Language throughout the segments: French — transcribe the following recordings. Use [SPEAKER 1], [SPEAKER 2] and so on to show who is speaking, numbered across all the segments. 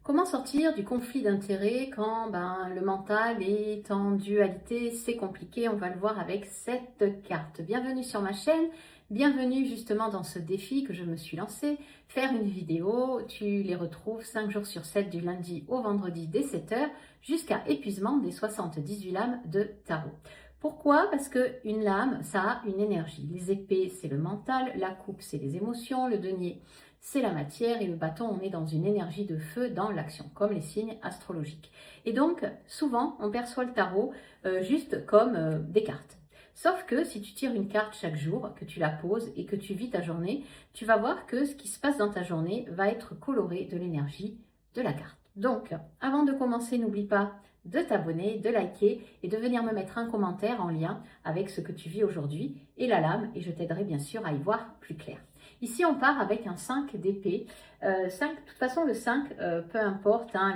[SPEAKER 1] Comment sortir du conflit d'intérêts quand le mental est en dualité? C'est compliqué, on va le voir avec cette carte. Bienvenue sur ma chaîne, bienvenue justement dans ce défi que je me suis lancé. Faire une vidéo, tu les retrouves 5 jours sur 7 du lundi au vendredi dès 7 heures jusqu'à épuisement des 78 lames de tarot. Pourquoi? Parce qu'une lame, ça a une énergie. Les épées, c'est le mental, la coupe, c'est les émotions, le denier, c'est la matière et le bâton, on est dans une énergie de feu dans l'action, comme les signes astrologiques. Et donc, souvent, on perçoit le tarot juste comme des cartes. Sauf que si tu tires une carte chaque jour, que tu la poses et que tu vis ta journée, tu vas voir que ce qui se passe dans ta journée va être coloré de l'énergie de la carte. Donc, avant de commencer, n'oublie pas de t'abonner, de liker et de venir me mettre un commentaire en lien avec ce que tu vis aujourd'hui et la lame, et je t'aiderai bien sûr à y voir plus clair. Ici, on part avec un 5 d'épée. 5, de toute façon, le 5, peu importe, hein,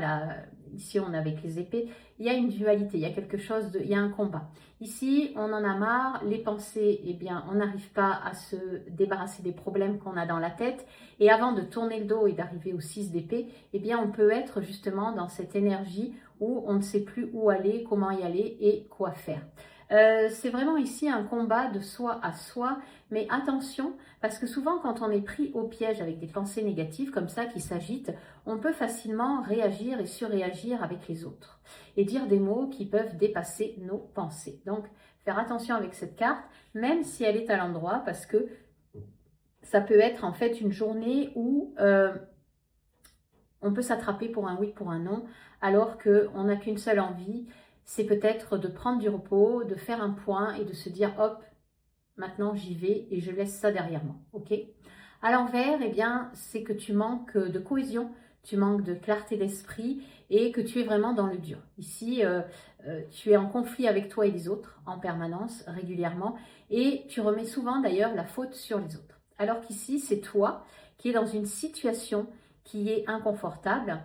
[SPEAKER 1] ici on est avec les épées, il y a une dualité, il y a quelque chose, il y a un combat. Ici, on en a marre, les pensées, eh bien, on n'arrive pas à se débarrasser des problèmes qu'on a dans la tête. Et avant de tourner le dos et d'arriver au 6 d'épée, eh bien, on peut être justement dans cette énergie où on ne sait plus où aller, comment y aller et quoi faire. C'est vraiment ici un combat de soi à soi, mais attention, parce que souvent quand on est pris au piège avec des pensées négatives comme ça qui s'agitent, on peut facilement réagir et surréagir avec les autres et dire des mots qui peuvent dépasser nos pensées. Donc faire attention avec cette carte, même si elle est à l'endroit, parce que ça peut être en fait une journée où on peut s'attraper pour un oui, pour un non, alors qu'on n'a qu'une seule envie, c'est peut-être de prendre du repos, de faire un point et de se dire hop, maintenant j'y vais et je laisse ça derrière moi, ok? À l'envers, eh bien, c'est que tu manques de cohésion, tu manques de clarté d'esprit et que tu es vraiment dans le dur. Ici, tu es en conflit avec toi et les autres en permanence, régulièrement, et tu remets souvent d'ailleurs la faute sur les autres. Alors qu'ici, c'est toi qui es dans une situation qui est inconfortable.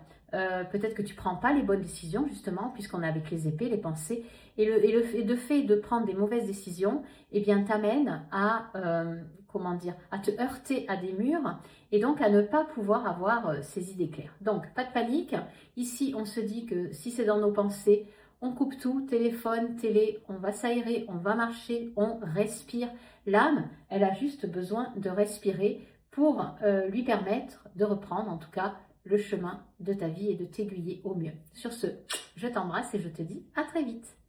[SPEAKER 1] Peut-être que tu ne prends pas les bonnes décisions, justement, puisqu'on est avec les épées, les pensées, et le fait de prendre des mauvaises décisions, eh bien, t'amène à, à te heurter à des murs, et donc à ne pas pouvoir avoir ces idées claires. Donc, pas de panique. Ici, on se dit que si c'est dans nos pensées, on coupe tout, téléphone, télé, on va s'aérer, on va marcher, on respire. L'âme, elle a juste besoin de respirer pour lui permettre de reprendre, en tout cas, le chemin de ta vie et de t'aiguiller au mieux. Sur ce, je t'embrasse et je te dis à très vite.